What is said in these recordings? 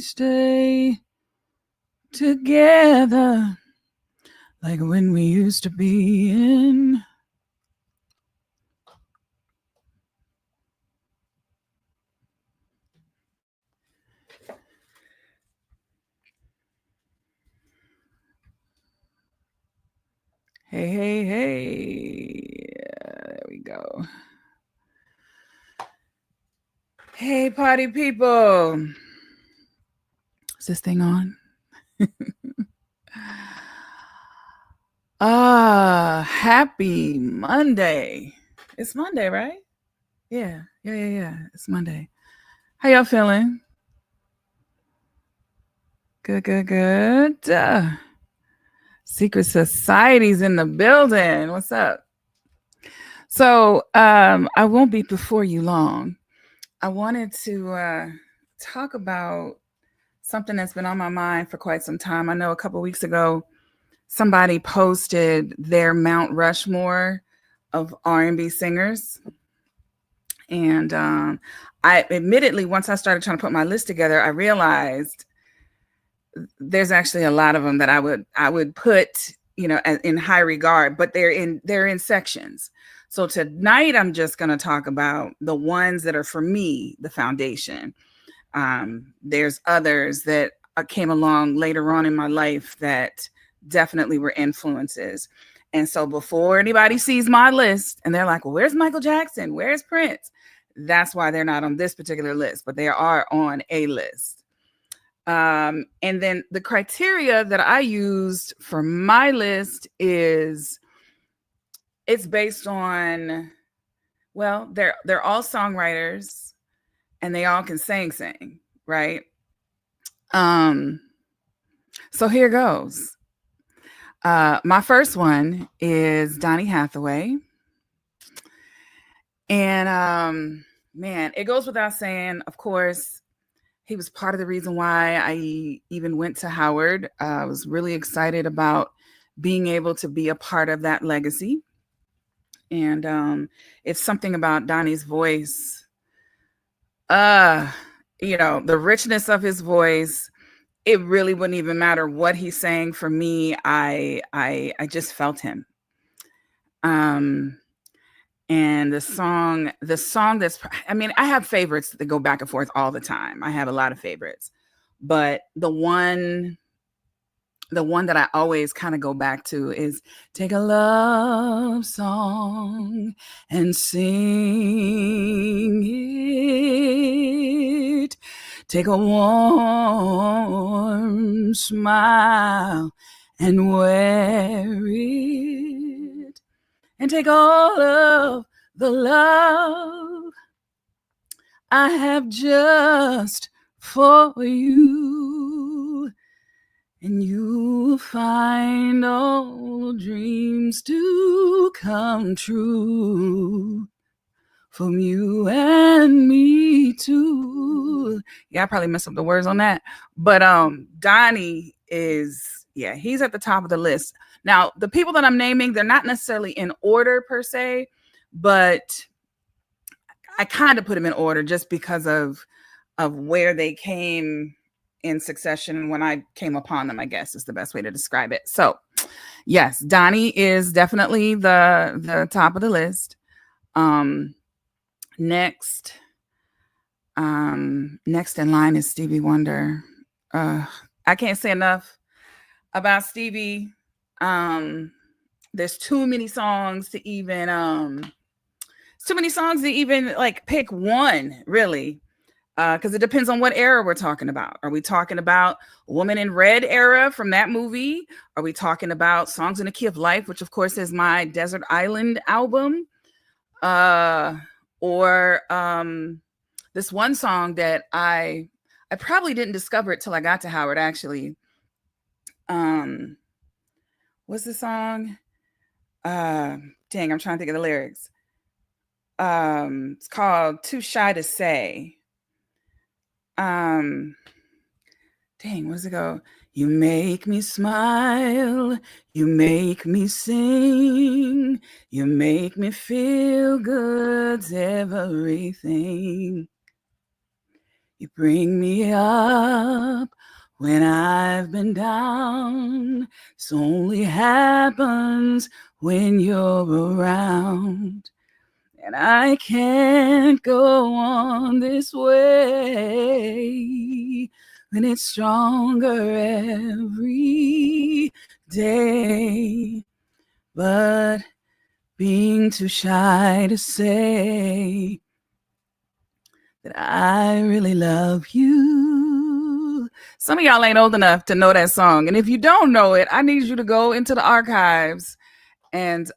stay together like when we used to be in. Hey, hey, hey. There we go. Hey, party people. Is this thing on? Happy Monday. It's Monday, right? Yeah. It's Monday. How y'all feeling? Good. Secret Society's in the building. What's up? So, I won't be before you long. I wanted to talk about something that's been on my mind for quite some time. I know a couple weeks ago, somebody posted their Mount Rushmore of R&B singers. And I admittedly, once I started trying to put my list together, I realized there's actually a lot of them that I would put, in high regard, but they're in sections. So tonight I'm just going to talk about the ones that are for me, the foundation. There's others that came along later on in my life that definitely were influences. And so before anybody sees my list and they're like, well, where's Michael Jackson? Where's Prince? That's why they're not on this particular list, but they are on a list. And then the criteria that I used for my list is it's based on, well, they're all songwriters and they all can sing, right? So here goes. My first one is Donny Hathaway. And man, it goes without saying, of course, he was part of the reason why I even went to Howard. I was really excited about being able to be a part of that legacy. And it's something about Donny's voice. The richness of his voice, it really wouldn't even matter what he's saying. For me, I just felt him. And the song that's, I have favorites that go back and forth all the time. I have a lot of favorites, but the one that I always kind of go back to is take a love song and sing it. Take a warm smile and wear it. And take all of the love I have just for you. And you'll find all dreams to come true from you and me too. Yeah, I probably messed up the words on that. But Donny is, he's at the top of the list. Now, the people that I'm naming, they're not necessarily in order per se, but I kind of put them in order just because of where they came in succession when I came upon them, I guess is the best way to describe it. So, yes, Donny is definitely the top of the list. Next in line is Stevie Wonder. I can't say enough about Stevie. There's too many songs to even like pick one, really, because it depends on what era we're talking about. Are we talking about Woman in Red era from that movie? Are we talking about Songs in the Key of Life, which of course is my Desert Island album? Or this one song that I probably didn't discover it till I got to Howard, actually. What's the song? Dang, I'm trying to think of the lyrics. It's called Too Shy to Say. Dang, what does it go? You make me smile, you make me sing, you make me feel good's everything. You bring me up when I've been down. This only happens when you're around. And I can't go on this way when it's stronger every day. But being too shy to say that I really love you. Some of y'all ain't old enough to know that song. And if you don't know it, I need you to go into the archives and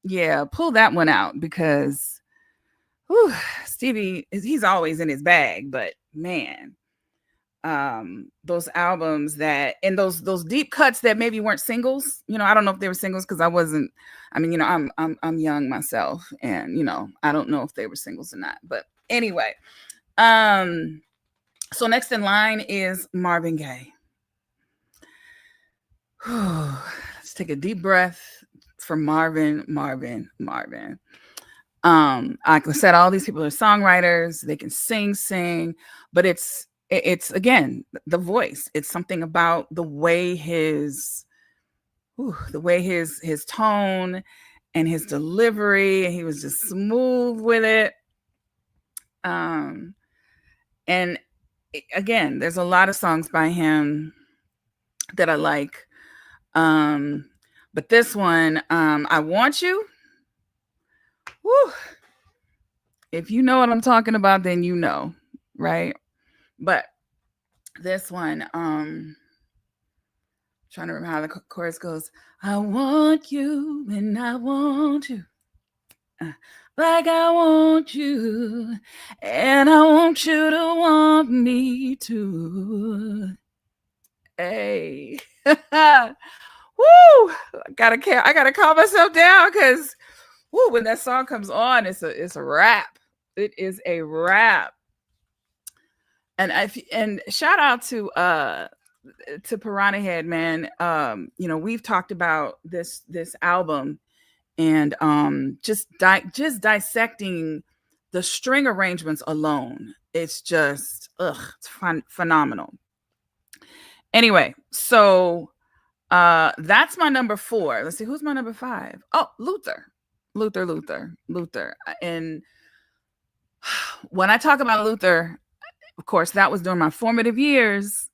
yeah, pull that one out because whew, Stevie, he's always in his bag, but man, those albums that and those deep cuts that maybe weren't singles, you know, I don't know if they were singles because I wasn't, I mean, you know, I'm young myself and you know, I don't know if they were singles or not, but anyway, so next in line is Marvin Gaye. Let's take a deep breath for Marvin. Like I said, all these people are songwriters, they can sing, but it's again the voice. It's something about the way his tone and his delivery, he was just smooth with it. And again, there's a lot of songs by him that I like. But this one, I Want You. Woo. If you know what I'm talking about, then you know, right? But this one, trying to remember how the chorus goes. I want you and I want you. Like I want you, and I want you to want me too. Hey. Woo! I gotta calm myself down because when that song comes on, it's a wrap. It is a wrap. And shout out to Piranha Head, man. You know, we've talked about this album and just dissecting the string arrangements alone. It's just it's phenomenal. Anyway, so that's my number 4. Let's see, who's my number 5? Oh, Luther. And when I talk about Luther, of course, that was during my formative years.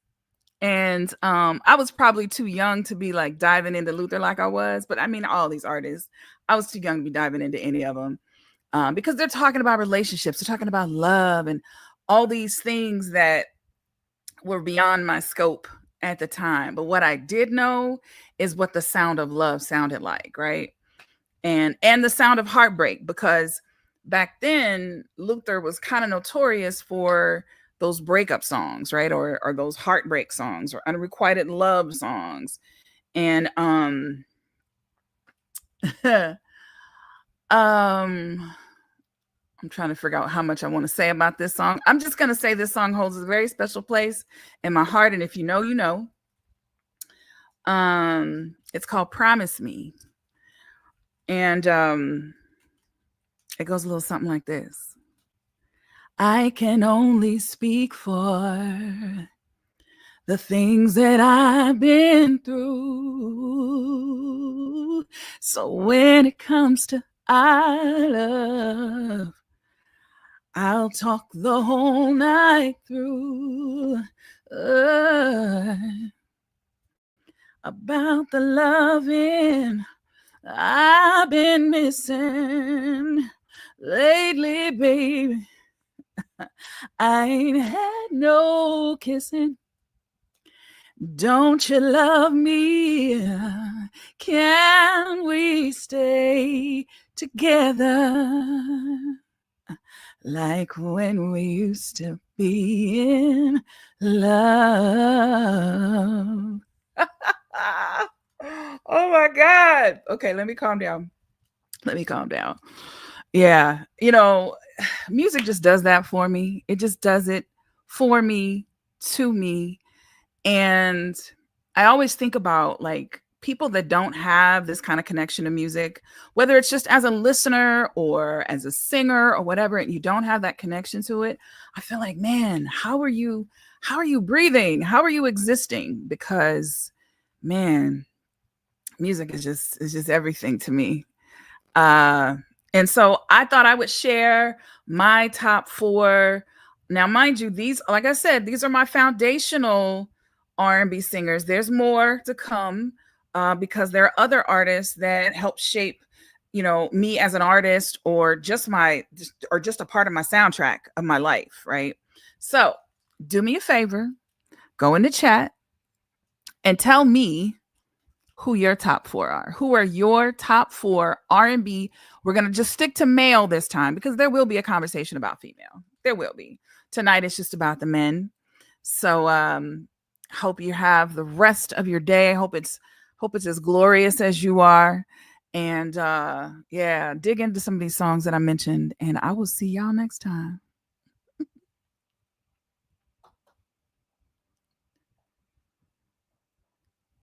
And I was probably too young to be like diving into Luther like I was. But I mean, all these artists, I was too young to be diving into any of them because they're talking about relationships. They're talking about love and all these things that were beyond my scope at the time. But what I did know is what the sound of love sounded like, right? And the sound of heartbreak, because back then Luther was kind of notorious for those breakup songs, right? Or those heartbreak songs or unrequited love songs. And I'm trying to figure out how much I want to say about this song. I'm just going to say this song holds a very special place in my heart. And if you know, you know. It's called Promise Me. And it goes a little something like this. I can only speak for the things that I've been through. So when it comes to our love, I'll talk the whole night through about the loving I've been missing lately, baby. I ain't had no kissing. Don't you love me? Can we stay together like when we used to be in love? Oh my God. Okay, let me calm down. Yeah, you know, music just does that for me. It just does it for me, to me. And I always think about like people that don't have this kind of connection to music, whether it's just as a listener or as a singer or whatever, and you don't have that connection to it, I feel like, man, how are you breathing? How are you existing? Because, man, music is just everything to me. And so I thought I would share my top 4. Now, mind you, these, like I said, these are my foundational R&B singers. There's more to come, because there are other artists that help shape, me as an artist, or just a part of my soundtrack of my life, right? So do me a favor, go in the chat and tell me who your top 4 are. Who are your top 4 R&B? We're going to just stick to male this time, because there will be a conversation about female. There will be. Tonight it's just about the men. So hope you have the rest of your day. Hope it's as glorious as you are. And dig into some of these songs that I mentioned, and I will see y'all next time.